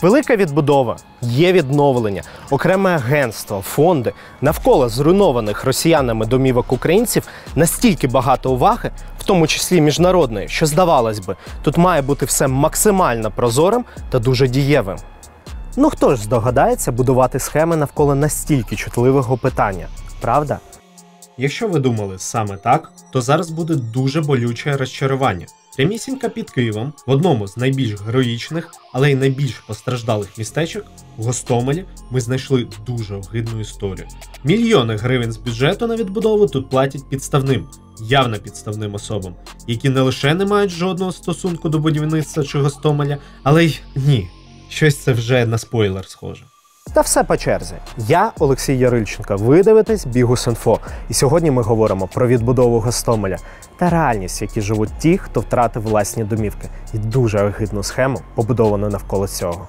Велика відбудова, є відновлення, окреме агентство, фонди. Навколо зруйнованих росіянами домівок українців настільки багато уваги, в тому числі міжнародної, що, здавалось би, тут має бути все максимально прозорим та дуже дієвим. Ну хто ж здогадається будувати схеми навколо настільки чутливого питання, правда? Якщо ви думали саме так, то зараз буде дуже болюче розчарування. Прямісінько під Києвом, в одному з найбільш героїчних, але й найбільш постраждалих містечок, в Гостомелі, ми знайшли дуже огидну історію. Мільйони гривень з бюджету на відбудову тут платять підставним, явно підставним особам, які не лише не мають жодного стосунку до будівництва чи Гостомеля, але й ні, щось це вже на спойлер схоже. Та все по черзі. Я Олексій Ярильченко, ви дивитесь Bihus.info. І сьогодні ми говоримо про відбудову Гостомеля та реальність, в якій живуть ті, хто втратив власні домівки. І дуже огидну схему, побудовану навколо цього.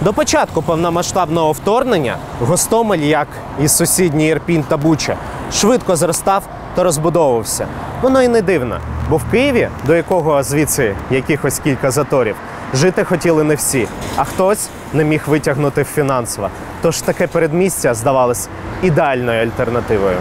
До початку повномасштабного вторгнення Гостомель, як і сусідні Ірпінь та Буча, швидко зростав та розбудовувався. Воно і не дивно, бо в Києві, до якого звідси якихось кілька заторів, жити хотіли не всі, а хтось не міг витягнути фінансово. Тож таке передмістя здавалось ідеальною альтернативою.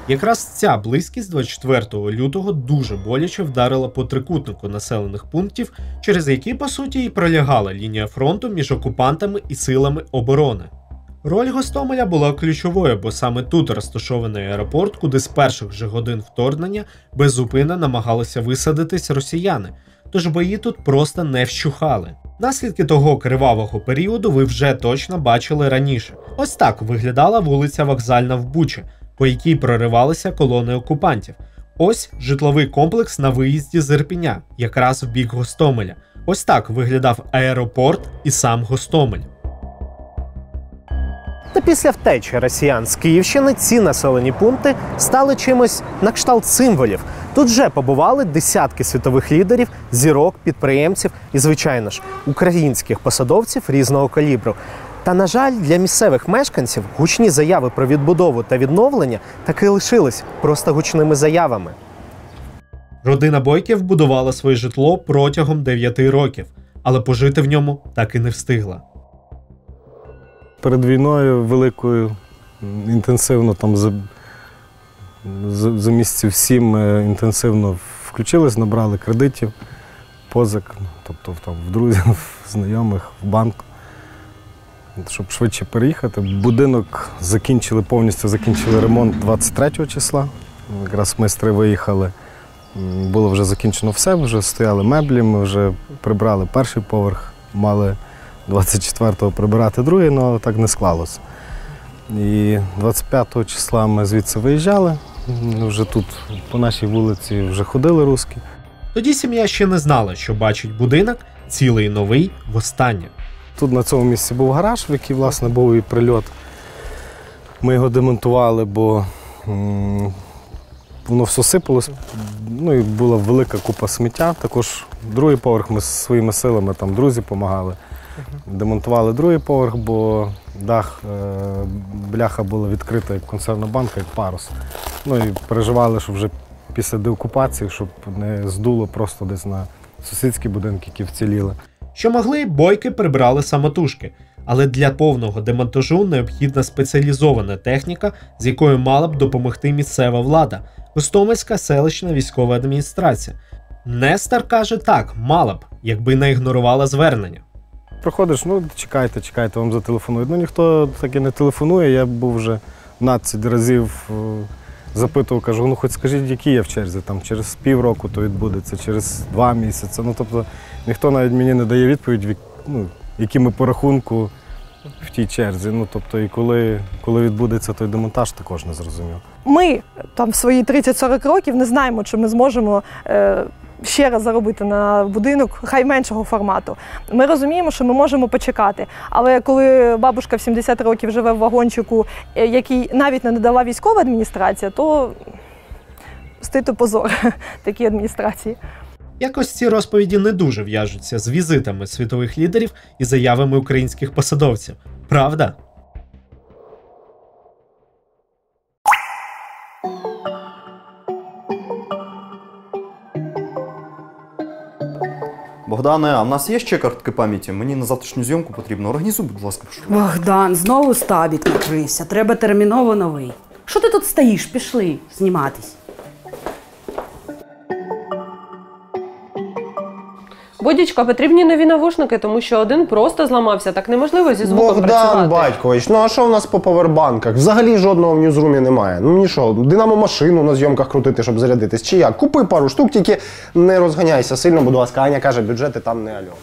Якраз ця близькість 24 лютого дуже боляче вдарила по трикутнику населених пунктів, через які, по суті, і пролягала лінія фронту між окупантами і силами оборони. Роль Гостомеля була ключовою, бо саме тут розташований аеропорт, куди з перших же годин вторгнення беззупинно намагалися висадитись росіяни, тож бої тут просто не вщухали. Наслідки того кривавого періоду ви вже точно бачили раніше. Ось так виглядала вулиця Вокзальна в Бучі, по якій проривалися колони окупантів. Ось житловий комплекс на виїзді з Ірпіня, якраз в бік Гостомеля. Ось так виглядав аеропорт і сам Гостомель. Та після втечі росіян з Київщини ці населені пункти стали чимось на кшталт символів. Тут вже побували десятки світових лідерів, зірок, підприємців і, звичайно ж, українських посадовців різного калібру. Та, на жаль, для місцевих мешканців гучні заяви про відбудову та відновлення таки лишились просто гучними заявами. Родина Бойків будувала своє житло протягом 9 років, але пожити в ньому так і не встигла. Перед війною великою інтенсивно, там за місяців 7 інтенсивно включились, набрали кредитів, позик, тобто там, в друзів, знайомих, в банк, щоб швидше переїхати. Будинок повністю закінчили ремонт 23 числа. Якраз майстри виїхали, було вже закінчено все, вже стояли меблі, ми вже прибрали перший поверх, мали 24-го прибирати другий, але так не склалося. І 25-го числа ми звідси виїжджали, вже тут по нашій вулиці вже ходили русські. Тоді сім'я ще не знала, що бачить будинок цілий новий востаннє. Тут на цьому місці був гараж, в який, власне, був і прильот. Ми його демонтували, бо воно все сипалось, ну і була велика купа сміття. Також другий поверх ми своїми силами, там друзі допомагали. Демонтували другий поверх, бо дах, бляха була відкрита як консервна банка, як парус. Ну і переживали, що вже після деокупації, щоб не здуло просто десь на сусідські будинки, які вціліли. Що могли, бойки прибрали самотужки, але для повного демонтажу необхідна спеціалізована техніка, з якою мала б допомогти місцева влада – Гостомельська селищна військова адміністрація. Нестор каже так, мала б, якби не ігнорувала звернення. Проходиш, ну чекайте, вам зателефонують. Ну ніхто так і не телефонує, я був вже 12 разів запитував, кажу, ну хоч скажіть, які я в черзі, там через півроку то відбудеться, через 2 місяці. Ну тобто ніхто навіть мені не дає відповідь, ну, які ми по рахунку в тій черзі. Ну тобто і коли відбудеться той демонтаж, також не зрозумів. Ми там в свої 30-40 років не знаємо, чи ми зможемо ще раз заробити на будинок, хай меншого формату. Ми розуміємо, що ми можемо почекати. Але коли бабушка в 70 років живе в вагончику, який навіть не надала військова адміністрація, то стид і позор такій адміністрації. Якось ці розповіді не дуже в'яжуться з візитами світових лідерів і заявами українських посадовців. Правда? Богдане, а в нас є ще картки пам'яті? Мені на завтрашню зйомку потрібно. Організуй, будь ласка, прошу. Богдан, знову стабік накрився. Треба терміново новий. Що ти тут стоїш? Пішли зніматись. Бодічка, потрібні нові навушники, тому що один просто зламався, так неможливо зі звуком працювати. Богдан Батькович, ну а що в нас по павербанках? Взагалі жодного в ньюзрумі немає. Ну мені що, динамо-машину на зйомках крутити, щоб зарядитись, чи як? Купи пару штук, тільки не розганяйся сильно, будь ласка. Аня каже, бюджети там не альо.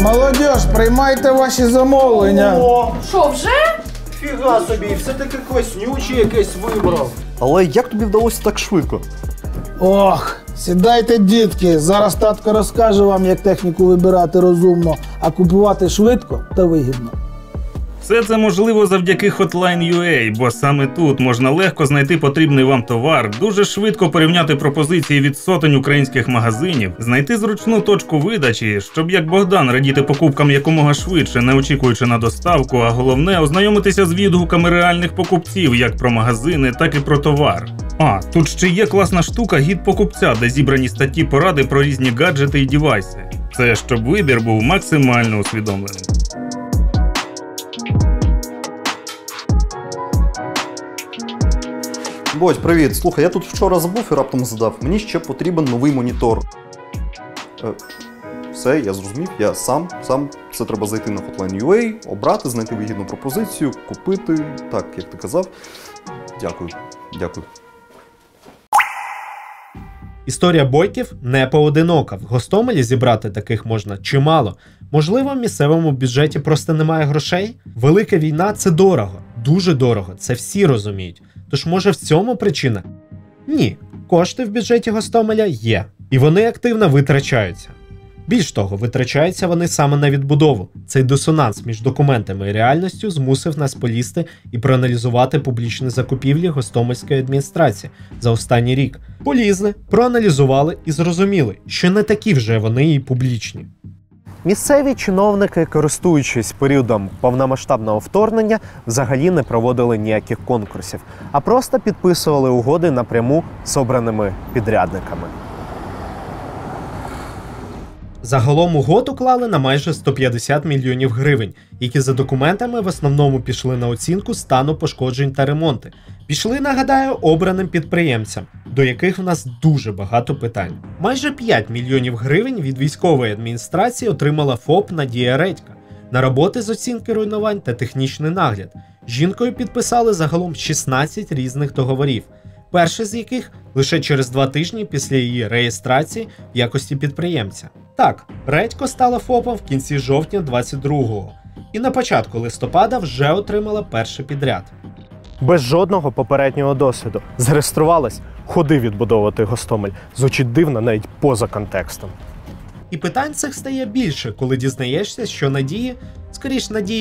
Молодіж, приймайте ваші замовлення. Що, вже? Фіга собі, все-таки класнючий якийсь вибрав. Але як тобі вдалося так швидко? Ох, сідайте, дітки. Зараз татко розкаже вам, як техніку вибирати розумно, а купувати швидко та вигідно. Все це можливо завдяки Hotline.ua, бо саме тут можна легко знайти потрібний вам товар, дуже швидко порівняти пропозиції від сотень українських магазинів, знайти зручну точку видачі, щоб як Богдан радіти покупкам якомога швидше, не очікуючи на доставку, а головне ознайомитися з відгуками реальних покупців як про магазини, так і про товар. А, тут ще є класна штука «Гід покупця», де зібрані статті поради про різні гаджети і дівайси. Це щоб вибір був максимально усвідомленим. Бодь, привіт. Слухай, я тут вчора забув і раптом згадав. Мені ще потрібен новий монітор. Все, я зрозумів. Я сам. Це треба зайти на Hotline.ua, обрати, знайти вигідну пропозицію, купити. Так, як ти казав. Дякую. Історія бойків не поодинока. В Гостомелі зібрати таких можна чимало. Можливо, в місцевому бюджеті просто немає грошей? Велика війна – це дорого. Дуже дорого. Це всі розуміють. Тож може в цьому причина? Ні. Кошти в бюджеті Гостомеля є. І вони активно витрачаються. Більш того, витрачаються вони саме на відбудову. Цей дисонанс між документами і реальністю змусив нас полізти і проаналізувати публічні закупівлі Гостомельської адміністрації за останній рік. Полізли, проаналізували і зрозуміли, що не такі вже вони і публічні. Місцеві чиновники, користуючись періодом повномасштабного вторгнення, взагалі не проводили ніяких конкурсів, а просто підписували угоди напряму з обраними підрядниками. Загалом угод уклали на майже 150 мільйонів гривень, які за документами в основному пішли на оцінку стану пошкоджень та ремонти. Пішли, нагадаю, обраним підприємцям, до яких в нас дуже багато питань. Майже 5 мільйонів гривень від військової адміністрації отримала ФОП Надія Редька на роботи з оцінки руйнувань та технічний нагляд. Жінкою підписали загалом 16 різних договорів, перший з яких лише через 2 тижні після її реєстрації в якості підприємця. Так, Редько стала ФОПом в кінці жовтня 22-го і на початку листопада вже отримала перший підряд. Без жодного попереднього досвіду. Зареєструвалась, ходи відбудовувати Гостомель. Звучить дивно навіть поза контекстом. І питань цих стає більше, коли дізнаєшся, що Надії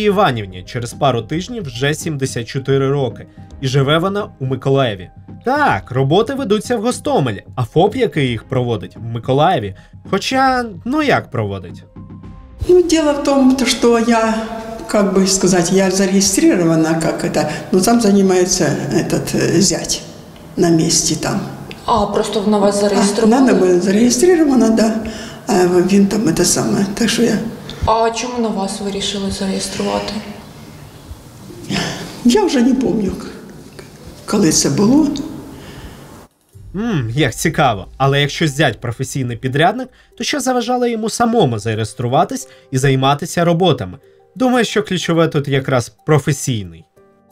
Іванівні через пару тижнів вже 74 роки, і живе вона у Миколаєві. Так, роботи ведуться в Гостомелі, а ФОП, який їх проводить, в Миколаєві. Хоча, як проводить? Дело в том, что я, я зарегистрирована, там занимается зять на месте там. А, просто на вас зареєстрували? Вона зареєстрована, да. А він там так що я... А чому на вас вирішили зареєструвати? Я вже не пам'ятаю, коли це було. Як цікаво. Але якщо зять професійний підрядник, то що заважало йому самому зареєструватись і займатися роботами? Думаю, що ключове тут якраз професійний.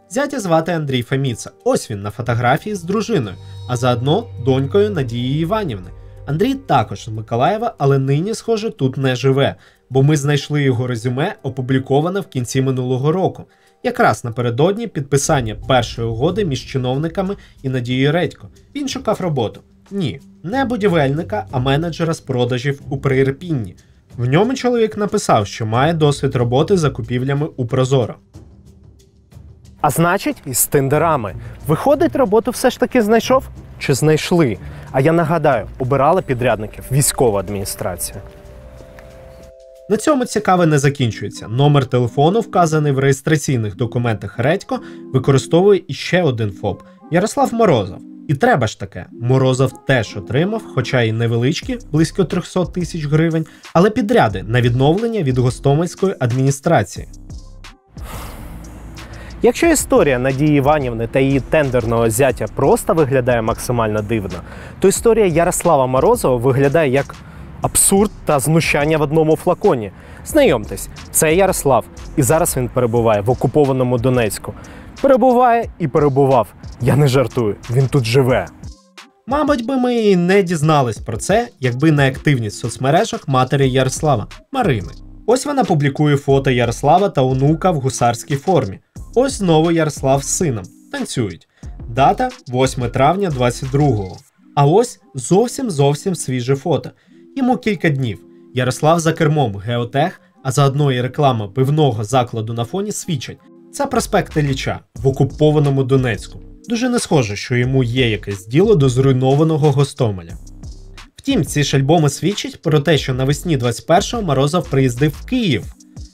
Зятя звати Андрій Фоміца. Ось він на фотографії з дружиною, а заодно донькою Надії Іванівни. Андрій також з Миколаєва, але нині, схоже, тут не живе, бо ми знайшли його резюме, опубліковане в кінці минулого року. Якраз напередодні підписання першої угоди між чиновниками і Надією Редько. Він шукав роботу. Ні, не будівельника, а менеджера з продажів у Приірпінні. В ньому чоловік написав, що має досвід роботи з закупівлями у Прозоро. А значить, із тендерами. Виходить, роботу все ж таки знайшов? чи знайшли. А я нагадаю, обирала підрядників військова адміністрація. На цьому цікаве не закінчується. Номер телефону, вказаний в реєстраційних документах Редько, використовує іще один ФОП – Ярослав Морозов. І треба ж таке, Морозов теж отримав, хоча й невеличкі, близько 300 тисяч гривень, але підряди на відновлення від Гостомельської адміністрації. Якщо історія Надії Іванівни та її тендерного зятя просто виглядає максимально дивно, то історія Ярослава Морозова виглядає як абсурд та знущання в одному флаконі. Знайомтесь, це Ярослав, і зараз він перебуває в окупованому Донецьку. Перебуває і перебував. Я не жартую, він тут живе. Мабуть би ми і не дізнались про це, якби не активність в соцмережах матері Ярослава – Марини. Ось вона публікує фото Ярослава та онука в гусарській формі. Ось знову Ярослав з сином. Танцюють. Дата – 8 травня 22-го. А ось зовсім свіже фото. Йому кілька днів. Ярослав за кермом Геотех, а заодно і реклама пивного закладу на фоні свідчать. Це проспект Ілліча в окупованому Донецьку. Дуже не схоже, що йому є якесь діло до зруйнованого Гостомеля. Втім, ці ж альбоми свідчать про те, що навесні 21-го Морозов приїздив в Київ.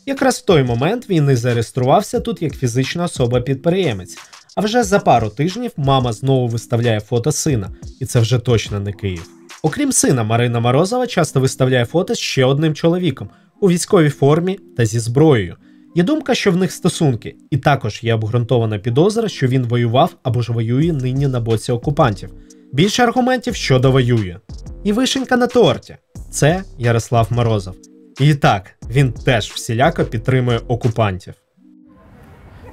Якраз в той момент він і зареєструвався тут як фізична особа-підприємець. А вже за пару тижнів мама знову виставляє фото сина, і це вже точно не Київ. Окрім сина, Марина Морозова часто виставляє фото з ще одним чоловіком у військовій формі та зі зброєю. Є думка, що в них стосунки, і також є обґрунтована підозра, що він воював або ж воює нині на боці окупантів. Більше аргументів щодо воює. І вишенька на торті – це Ярослав Морозов. І так, він теж всіляко підтримує окупантів.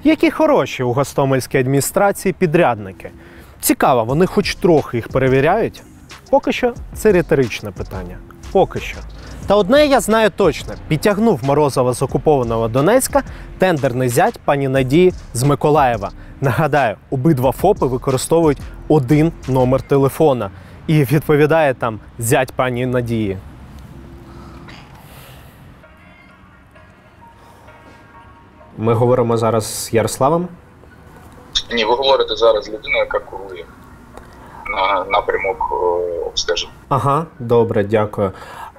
Які хороші у Гостомельській адміністрації підрядники. Цікаво, вони хоч трохи їх перевіряють? Поки що це риторичне питання. Поки що. Та одне я знаю точно. Підтягнув Морозова з окупованого Донецька тендерний зять пані Надії з Миколаєва. Нагадаю, обидва ФОПи використовують один номер телефона. І відповідає там зять пані Надії. Ми говоримо зараз з Ярославом? Ні, ви говорите зараз з людиною, яка курує на напрямок обстеження. Ага, добре, дякую.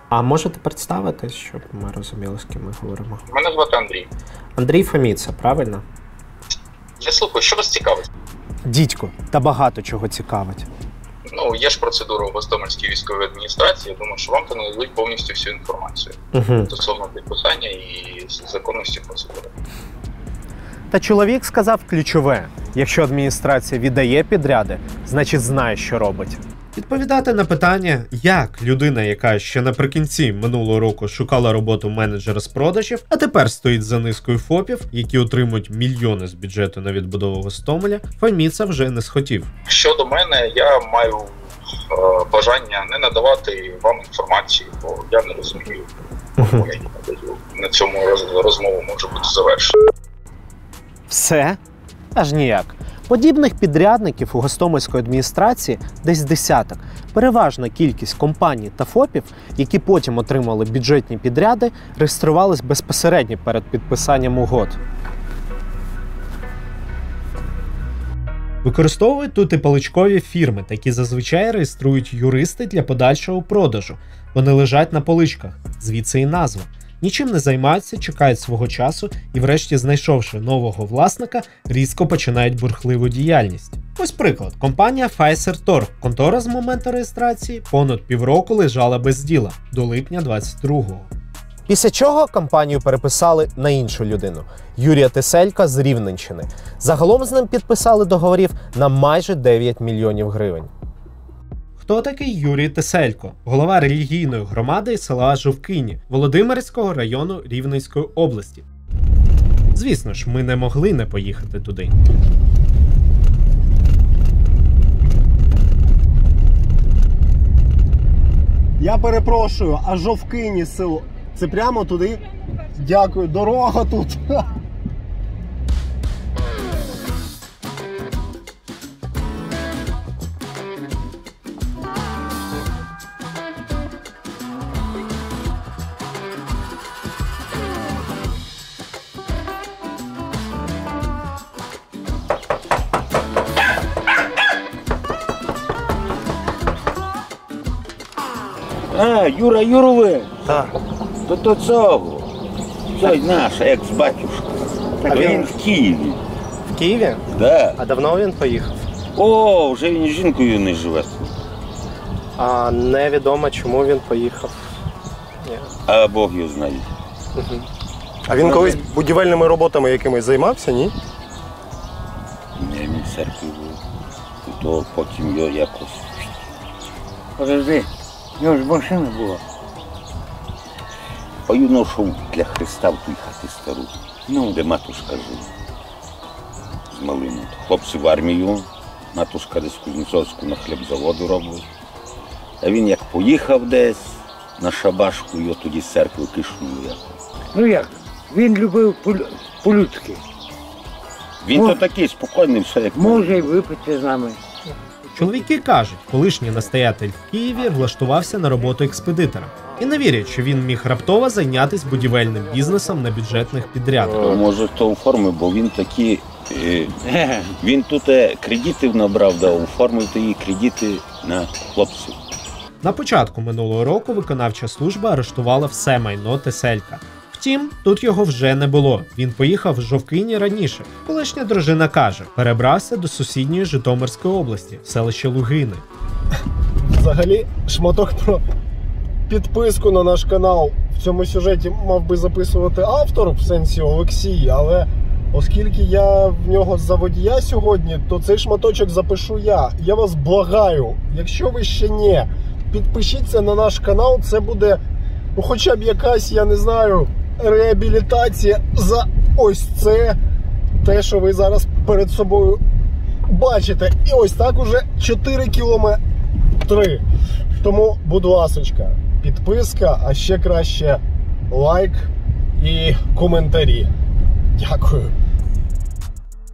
А можете представитись, щоб ми розуміли, з ким ми говоримо? Мене звати Андрій. Андрій Фоміца, правильно? Я слухаю, що вас цікавить? Дідько, та багато чого цікавить. Ну, є ж процедура у Гостомельській військовій адміністрації, я думаю, що вам там нададуть повністю всю інформацію стосовно підписання і законності процедури. Та чоловік сказав ключове. Якщо адміністрація віддає підряди, значить знає, що робить. Відповідати на питання, як людина, яка ще наприкінці минулого року шукала роботу менеджера з продажів, а тепер стоїть за низкою ФОПів, які отримують мільйони з бюджету на відбудову Гостомеля, Фоміца вже не схотів. Щодо мене, я маю бажання не надавати вам інформацію, бо я не розумію, кому я її надаю. На цьому розмова може бути завершена. Все? Аж ніяк. Подібних підрядників у Гостомельської адміністрації десь десяток. Переважна кількість компаній та ФОПів, які потім отримали бюджетні підряди, реєструвались безпосередньо перед підписанням угод. Використовують тут і паличкові фірми, такі зазвичай реєструють юристи для подальшого продажу. Вони лежать на поличках, звідси і назва. Нічим не займаються, чекають свого часу і врешті, знайшовши нового власника, різко починають бурхливу діяльність. Ось приклад. Компанія Pfizer Торг. Контора з моменту реєстрації понад півроку лежала без діла, до липня 22-го. Після чого компанію переписали на іншу людину – Юрія Теселька з Рівненщини. Загалом з ним підписали договорів на майже 9 мільйонів гривень. Хто такий Юрій Теселько? Голова релігійної громади села Жовкині Володимирського району Рівненської області. Звісно ж, ми не могли не поїхати туди. Я перепрошую, а Жовкині село. Це прямо туди? Дякую, дорога тут. А, Юра Юрове? Так. То цього. Той наш, екс-батюшка. А Він в Києві. В Києві? Да. А давно він поїхав? О, вже він з жінкою не живе. А невідомо, чому він поїхав. Ні. А Бог його знає. Угу. А він колись будівельними роботами якимись займався, ні? Не, він в церкві був. То потім його якось... Подожди, його ж машина була. Поюношов для Христа в тій хаті стару. Ну, де матушка жила. З малим. Хлопці в армію, матушка десь Кузнецовську на хлібзаводу робить. А він як поїхав десь на шабашку, його тоді з церкви кишнули якось. Ну як? Він любив по-людськи. Він то такий спокійний, все як... Може й випити з нами. Чоловіки кажуть, колишній настоятель в Києві влаштувався на роботу експедитора. І не вірять, що він міг раптово зайнятися будівельним бізнесом на бюджетних підрядах. Може, то оформив, бо він такі... Він тут кредитів набрав, да, оформив тоді кредити на хлопців. На початку минулого року виконавча служба арештувала все майно Теселька. Втім, тут його вже не було. Він поїхав в Жовкині раніше. Колишня дружина каже, перебрався до сусідньої Житомирської області, в селище Лугини. Взагалі, шматок про підписку на наш канал в цьому сюжеті мав би записувати автор, в сенсі Олексій, але оскільки я в нього за водія сьогодні, то цей шматочок запишу я. Я вас благаю, якщо ви ще не, підпишіться на наш канал, це буде, ну, хоча б якась, я не знаю, реабілітація за ось це, те, що ви зараз перед собою бачите. І ось так уже 4 кілометри. Тому, будь ласочка, підписка, а ще краще лайк і коментарі. Дякую.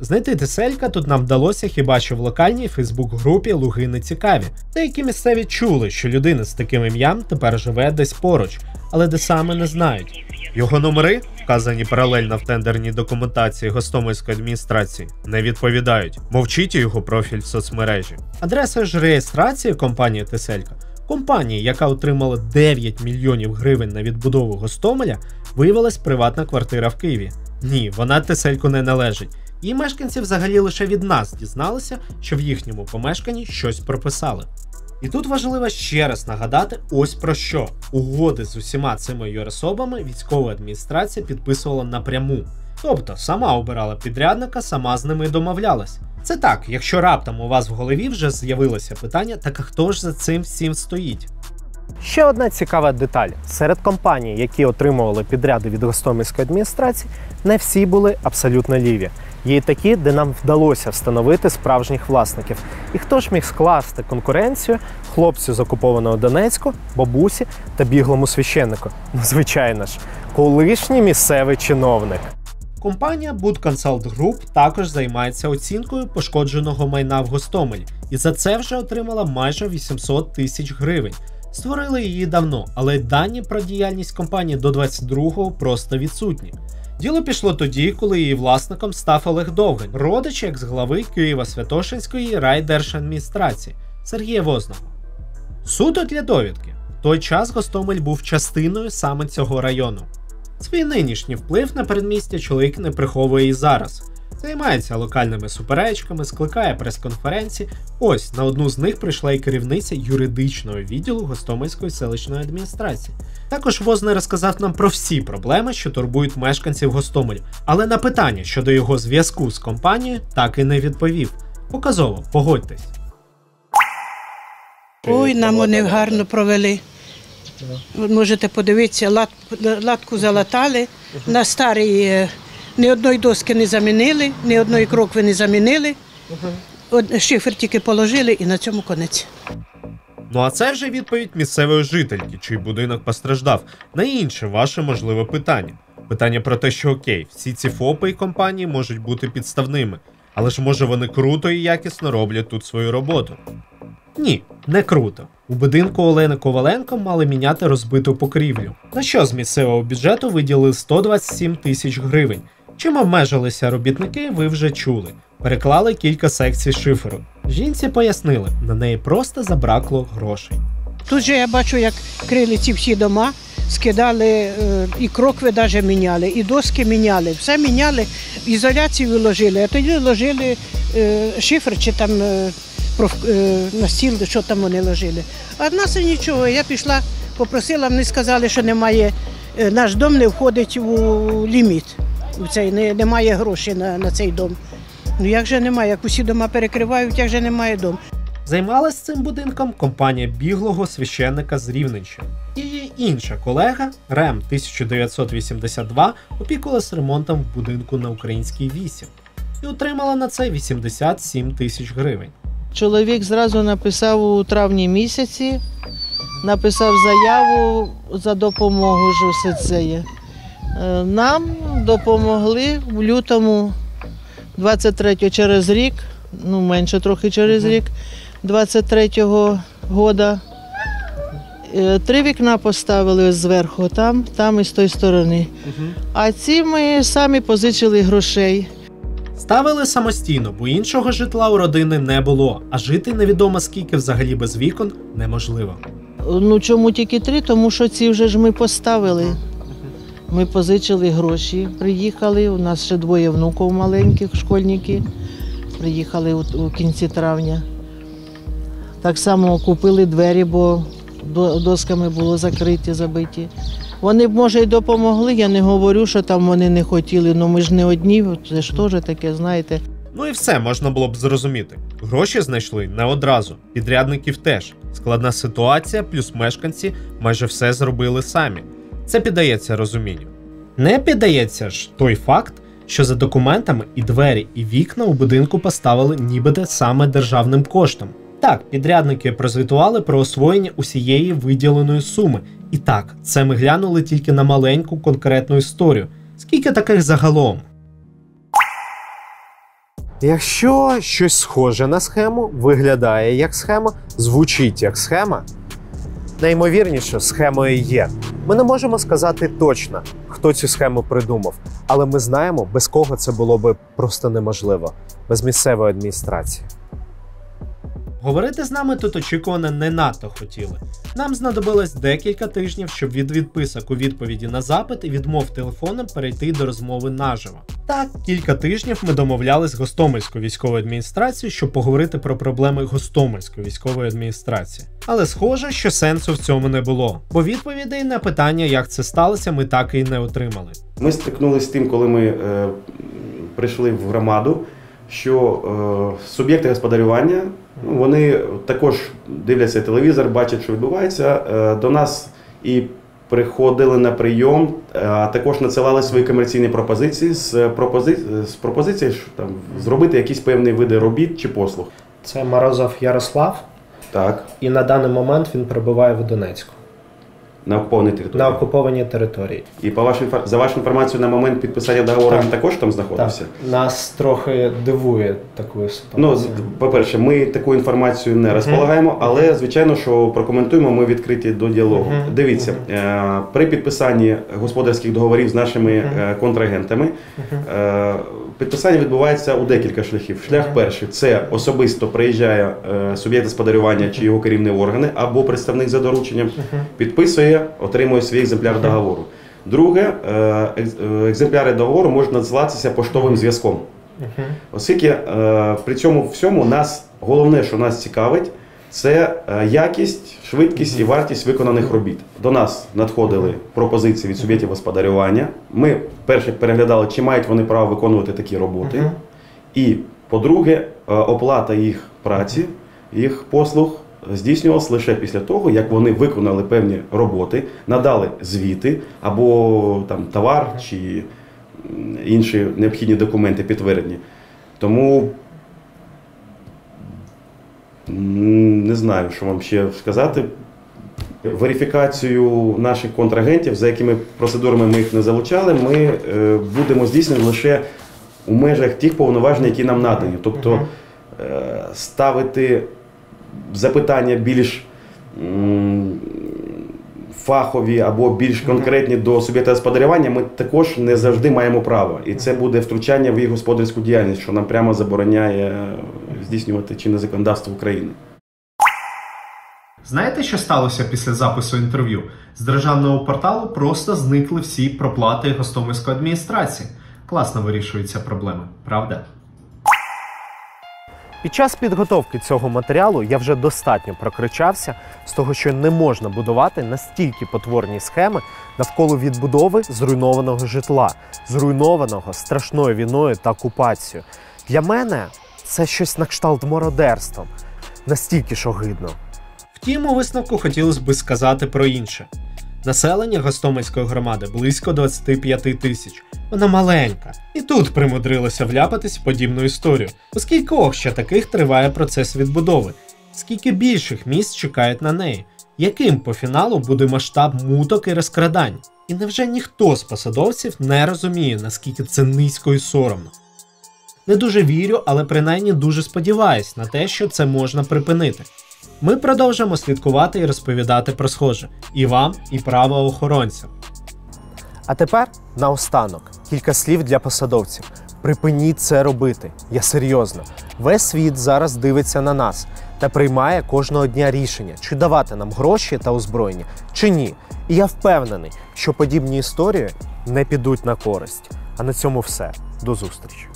Знайти Теселька тут нам вдалося хіба що в локальній фейсбук-групі Лугини цікаві. Деякі місцеві чули, що людина з таким ім'ям тепер живе десь поруч, але де саме не знають. Його номери, вказані паралельно в тендерній документації Гостомельської адміністрації, не відповідають. Мовчить його профіль в соцмережі. Адреса ж реєстрації компанії Теселька, компанії, яка отримала 9 мільйонів гривень на відбудову Гостомеля, виявилась приватна квартира в Києві. Ні, вона Тесельку не належить. І мешканці взагалі лише від нас дізналися, що в їхньому помешканні щось прописали. І тут важливо ще раз нагадати ось про що. Угоди з усіма цими юрособами військова адміністрація підписувала напряму. Тобто сама обирала підрядника, сама з ними домовлялась. Це так, якщо раптом у вас в голові вже з'явилося питання, так а хто ж за цим всім стоїть? Ще одна цікава деталь. Серед компаній, які отримували підряди від Гостомельської адміністрації, не всі були абсолютно ліві. Є й такі, де нам вдалося встановити справжніх власників. І хто ж міг скласти конкуренцію хлопцю з окупованого Донецьку, бабусі та біглому священнику? Ну, звичайно ж, колишній місцевий чиновник. Компанія Bud Consult Group також займається оцінкою пошкодженого майна в Гостомелі. І за це вже отримала майже 800 тисяч гривень. Створили її давно, але дані про діяльність компанії до 22-го просто відсутні. Діло пішло тоді, коли її власником став Олег Довгань, родич екс-глави Києво-Святошинської райдержадміністрації Сергія Возного. Суто для довідки. В той час Гостомель був частиною саме цього району. Свій нинішній вплив на передмістя чоловік не приховує і зараз. Займається локальними суперечками, скликає прес-конференції. Ось, на одну з них прийшла і керівниця юридичного відділу Гостомельської селищної адміністрації. Також Возний розказав нам про всі проблеми, що турбують мешканців Гостомеля, але на питання щодо його зв'язку з компанією так і не відповів. Показово, погодьтесь. Ой, нам вони гарно провели. Можете подивитися, латку залатали, на старій ні одної доски не замінили, ні одної крокви не замінили, шифер тільки положили і на цьому конець. Ну а це вже відповідь місцевої жительки, чий будинок постраждав, на інше ваше можливе питання. Питання про те, що окей, всі ці ФОПи і компанії можуть бути підставними, але ж може вони круто і якісно роблять тут свою роботу? Ні, не круто. У будинку Олени Коваленко мали міняти розбиту покрівлю, на що з місцевого бюджету виділили 127 тисяч гривень. Чим обмежилися робітники, ви вже чули. Переклали кілька секцій шиферу. Жінці пояснили, на неї просто забракло грошей. Тут же я бачу, як крили ці всі дома, скидали, і крокви навіть міняли, і доски міняли, все міняли, ізоляцію виложили, а тоді ложили шифр чи там на стіл, що там вони ложили. А в нас нічого, я пішла, попросила, вони сказали, що немає, наш дом не входить у ліміт, немає грошей на цей дом. Ну як же немає, як усі дома перекривають, як же немає дому. Займалась цим будинком компанія біглого священника з Рівненщини. Її інша колега, РЕМ 1982, опікувалась ремонтом в будинку на Українській 8 і отримала на це 87 тисяч гривень. Чоловік зразу написав у травні місяці, написав заяву за допомогу ж усе це є. Нам допомогли в лютому 23-го через рік, ну менше трохи через рік, 23-го года. 3 вікна поставили зверху, там і з тої сторони. А ці ми самі позичили грошей. Ставили самостійно, бо іншого житла у родини не було, а жити невідомо скільки взагалі без вікон неможливо. Ну чому тільки 3? Тому що ці вже ж ми поставили. Ми позичили гроші, приїхали, у нас ще 2 внуків маленьких, школьники, приїхали у кінці травня. Так само купили двері, бо досками було закриті, забиті. Вони б, може, й допомогли, я не говорю, що там вони не хотіли, але ми ж не одні, це ж теж таке, знаєте. Ну і все можна було б зрозуміти. Гроші знайшли не одразу, підрядників теж. Складна ситуація, плюс мешканці майже все зробили самі. Це піддається розумінню. Не піддається ж той факт, що за документами і двері, і вікна у будинку поставили нібито саме державним коштом. Так, підрядники прозвітували про освоєння усієї виділеної суми. І так, це ми глянули тільки на маленьку конкретну історію. Скільки таких загалом? Якщо щось схоже на схему, виглядає як схема, звучить як схема, найімовірніше схемою є. Ми не можемо сказати точно, хто цю схему придумав, але ми знаємо, без кого це було б просто неможливо. Без місцевої адміністрації. Говорити з нами тут очікувано не надто хотіли. Нам знадобилось декілька тижнів, щоб від відписок у відповіді на запит і відмов телефоном перейти до розмови наживо. Так, кілька тижнів ми домовлялись з Гостомельською військовою адміністрацією, щоб поговорити про проблеми Гостомельської військової адміністрації. Але схоже, що сенсу в цьому не було, бо відповідей на питання, як це сталося, ми так і не отримали. Ми стикнулися з тим, коли ми прийшли в громаду, що суб'єкти господарювання, вони також дивляться телевізор, бачать, що відбувається. До нас і приходили на прийом, а також надсилали свої комерційні пропозиції з пропозицією зробити якісь певні види робіт чи послуг. Це Морозов Ярослав. Так. І на даний момент він перебуває в Донецьку. На окупованій території. На окупованій території. І за вашу інформацію, на момент підписання договору він також там знаходився? Так. Нас трохи дивує такою ситуацією. Ну, по-перше, ми таку інформацію не розполагаємо, але, звичайно, що прокоментуємо, ми відкриті до діалогу. Дивіться, при підписанні господарських договорів з нашими контрагентами, підписання відбувається у декілька шляхів. Шлях перший – це особисто приїжджає суб'єкт господарювання чи його керівні органи, або представник за дорученням, підписує, отримує свій екземпляр договору. Друге, екземпляри договору можуть надсилатися поштовим зв'язком. Оскільки при цьому всьому головне, що нас цікавить, це якість, швидкість і вартість виконаних робіт. До нас надходили пропозиції від суб'єктів господарювання. Ми перше переглядали, чи мають вони право виконувати такі роботи. І, по-друге, оплата їх праці, їх послуг здійснювалася лише після того, як вони виконали певні роботи, надали звіти або товар чи інші необхідні документи підтверджені. Тому не знаю, що вам ще сказати. Верифікацію наших контрагентів, за якими процедурами ми їх не залучали, ми будемо здійснювати лише у межах тих повноважень, які нам надані. Тобто ставити запитання більш фахові або більш конкретні до суб'єкта господарювання ми також не завжди маємо право. І це буде втручання в їх господарську діяльність, що нам прямо забороняє здійснювати чинне законодавство України. Знаєте, що сталося після запису інтерв'ю? З державного порталу просто зникли всі проплати Гостомельської адміністрації. Класно вирішуються проблеми, правда? Під час підготовки цього матеріалу я вже достатньо прокричався з того, що не можна будувати настільки потворні схеми навколо відбудови зруйнованого житла, зруйнованого страшною війною та окупацією. Для мене це щось на кшталт мародерства. Настільки ж огидно. Втім, у висновку хотілося б сказати про інше. Населення Гостомельської громади близько 25 тисяч. Вона маленька. І тут примудрилося вляпатись в подібну історію. У скількох ще таких триває процес відбудови? Скільки більших міст чекають на неї? Яким по фіналу буде масштаб муток і розкрадань? І невже ніхто з посадовців не розуміє, наскільки це низько і соромно? Не дуже вірю, але принаймні дуже сподіваюсь на те, що це можна припинити. Ми продовжимо слідкувати і розповідати про схоже. І вам, і правоохоронцям. А тепер, наостанок, кілька слів для посадовців. Припиніть це робити. Я серйозно. Весь світ зараз дивиться на нас та приймає кожного дня рішення, чи давати нам гроші та озброєння, чи ні. І я впевнений, що подібні історії не підуть на користь. А на цьому все. До зустрічі.